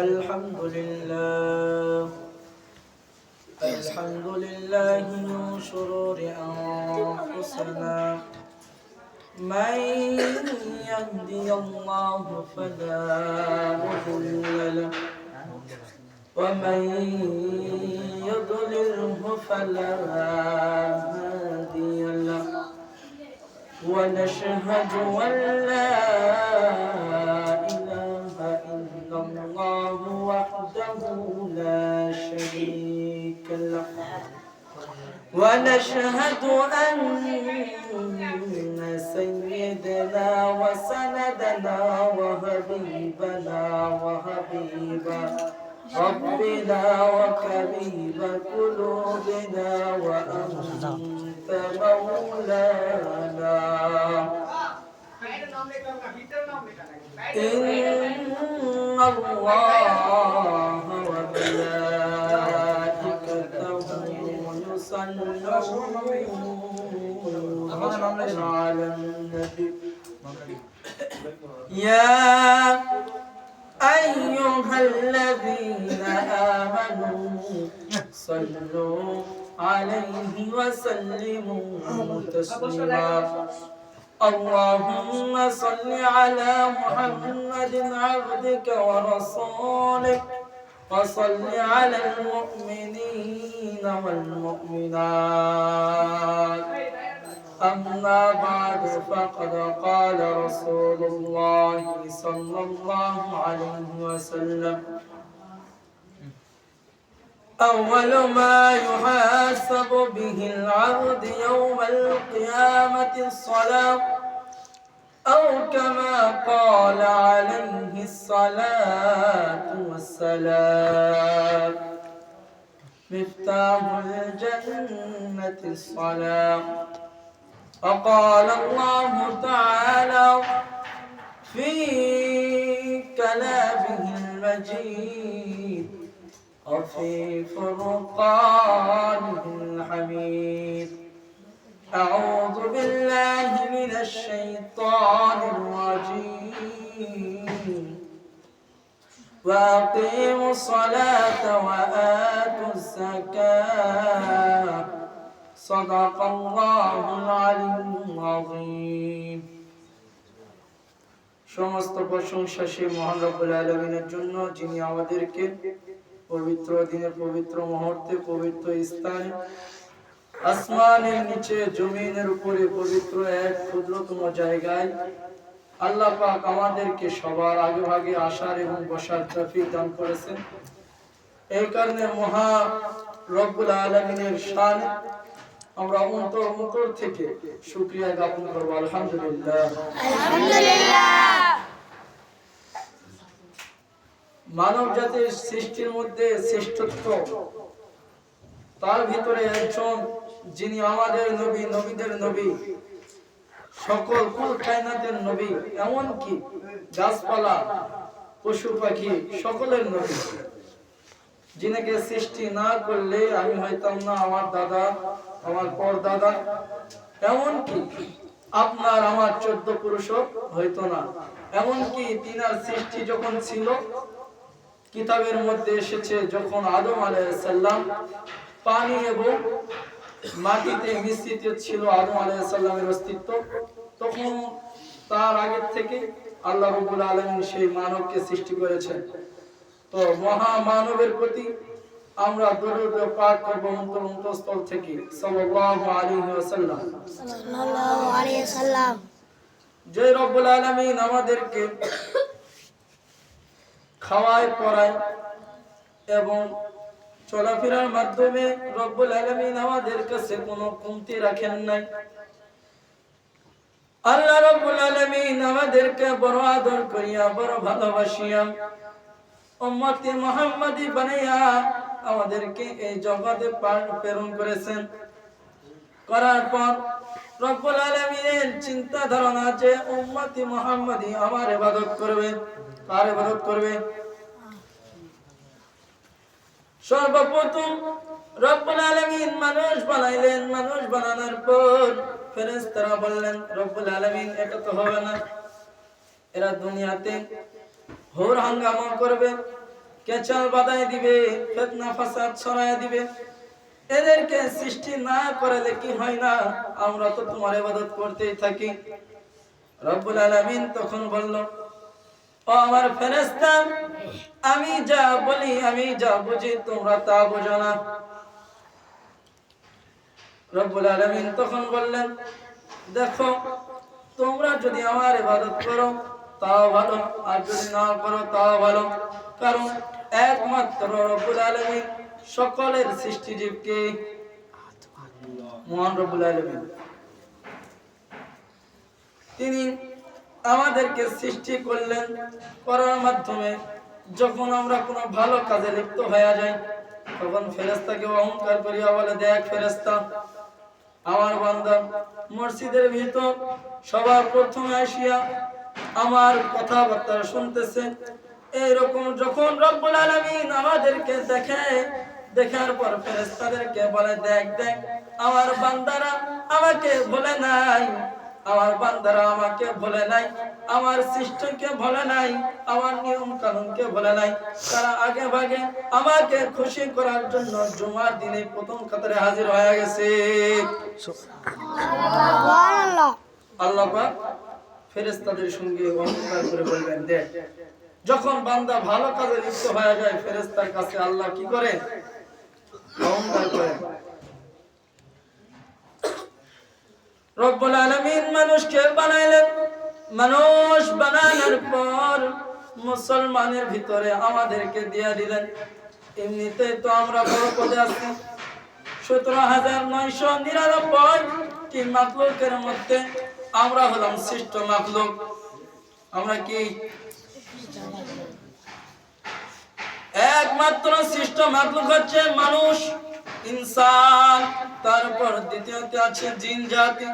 الحمد لله من شرور أنفسنا من يهدي الله فلا مضل له ومن يضلله فلا هادي له ونشهد أن لا إله إلا الله وحده لا شريك له ونشهد أن سيدنا وسندنا وحبيبنا وحبيب ربنا وحبيب قلوبنا وأنت مولانا إن الله وملائكته يصلون على النبي يا أيها الذين آمنوا صلوا عليه وسلموا تسليما اللهم صل على محمد عبدك ورسولك وصل على المؤمنين والمؤمنات أما بعد فقد قال رسول الله صلى الله عليه وسلم أول ما يحاسب به العبد يوم القيامة الصلاة أو كما قال عليه الصلاة والسلام مفتاح الجنة الصلاة وقال الله تعالى في كلامه المجيد وفي فرقانه الحميد أعوذ بالله من الشيطان الرجيم وأقيموا الصلاة وآتوا الزكاة صدق الله العلي العظيم সমস্ত প্রশংসা সেই মহান রব্বুল আলামিনের জন্য যিনি আমাদেরকে পবিত্র দিনের পবিত্র মুহূর্তে পবিত্র স্থানে আসমানের নিচে জমিনের উপরে পবিত্র এক ক্ষুদ্রতম জায়গায় আল্লাহ পাক আমাদেরকে সবার আগে ভাগে আসার এবং বসার তৌফিক দান করেছেন। এই কারণে মহা রব্বুল আলামিনের শান আমরা অন্তর থেকে শুকরিয়া জ্ঞাপন করব। আলহামদুলিল্লাহ আলহামদুলিল্লাহ। মানব জাতির সৃষ্টির মধ্যে শ্রেষ্ঠত্ব তার ভিতরে একজন যিনি আমাদের নবী, নবীদের নবী, সকল কুল কায়নাতের নবী, এমনকি গাছপালা পশু পাখি সকলের নবী, যিনাকে সৃষ্টি না করলে আমি হইতাম না, আমার দাদা, আমার পরদাদা, এমনকি আপনার আমার 14 পুরুষও হইতো না। এমনকি তিনার সৃষ্টি যখন ছিল কিতাবের মধ্যে এসেছে যখন আদম আলাইহিস সালাম পানি এবং মাটিতে মিশ্রিত ছিল আদম আলাইহিস সালামের অস্তিত্ব, তখন তার আগে থেকে আল্লাহ রাব্বুল আলামিন সেই মানবকে সৃষ্টি করেছেন। তো মহা মানবের প্রতি আমরা দরুদ পাঠ করব অন্তরস্থল থেকে সাল্লাল্লাহু আলাইহি ওয়াসাল্লাম। সাল্লাল্লাহু আলাইহি ওয়াসাল্লাম। যে রব্বুল আলামিন আমাদেরকে খাওয়ায় পড়ায় এবং চলাফেরার মাধ্যমে রব্বুল আলামিন আমাদের কাছে কোনো কমতি রাখেন নাই। আল্লাহ রব্বুল আলামিন আমাদেরকে বড় আদর করিয়া বড় ভালোবাসিয়া উম্মতে মুহাম্মাদি বানাইয়া আমাদেরকে এই জগতে প্রেরণ করেছেন। করার পর রব্বুল আলামিনের চিন্তা ধারণা যে উম্মতে মুহাম্মাদি আমার ইবাদত করবে। কার ইবাদত করবে? সর্বপ্রথম রব্বুল আলামিন মানুষ বানাইলেন। মানুষ বানানোর পর ফেরেশতারা বললেন রব্বুল আলামিন এটা তো হবে না, এরা দুনিয়াতে ঘোর হাঙ্গামা করবে, কেচাল বাধাই দিবে, ফিতনা ফাসাদ ছড়ায় দিবে। এদেরকে সৃষ্টি না করলে কি হয় না, আমরা তো তোমার ইবাদত করতেই থাকি। রব্বুল আলামিন তখন বলল, ও আমার ফেরেশতা, আমি যা বলি, আমি যা বুঝি, তোমরা তা বুঝো না। রব্বুল আলামিন তখন বললেন, দেখো, তোমরা যদি আমার ইবাদত করো তাও ভালো, আর যদি না করো তাও ভালো। কারণ একমাত্র রব্বুল আলামিন সকলের সৃষ্টিজীবকে, মহান রব্বুল আলামিন, তিনি আমাদেরকে সৃষ্টি করলেন। করার মাধ্যমে যখন আমরা কোনো ভালো কাজে লিপ্ত হয়ে যাই, তখন ফেরেশতাকে অহংকার করিয়া বলে, দেখ ফেরেশতা, আমার বান্দা মসজিদের ভিতর সবার প্রথমে আসিয়া আমার কথাবার্তা শুনতেছে। এইরকম যখন রব্বুল আলামিন আমাদেরকে দেখে, দেখার পর ফেরেশতাদেরকে বলে, দেখ দেখ, আমার বান্দারা আমাকে ভুলে নাই, আমার বান্দারা আমাকে ভুলে নাই, আমার সৃষ্টিকে ভুলে নাই, আমার নিয়ম কানুনকে ভুলে নাই। তারা আগে ভাগে আমাকে খুশি করার জন্য জুমার দিনে প্রথম কাতারে হাজির হয়ে গেছে। আল্লাহ পাক ফেরেশতাদের সঙ্গে অহংকার করে বলবেন, দেখ, যখন বান্দা ভালো কাজে লিপ্ত হয়ে যায়, ফেরেশতার কাছে আল্লাহ কি করে? অহংকার করে। রব্বুল আলামিন মানুষকে বানাইলেন। মানুষ বানানোর পর মুসলমানের ভিতরে আমাদেরকে দিয়ে দিলেন। এমনিতে তো আমরা বড় পদে আছি। 17,999টি মাখলুকের মধ্যে আমরা হলাম শ্রেষ্ঠ মাখলুক। আমরা কি? একমাত্র শ্রেষ্ঠ মাখলুক হচ্ছে মানুষ, ইনসান। তারপর দ্বিতীয়তে আছে জিন জাতি।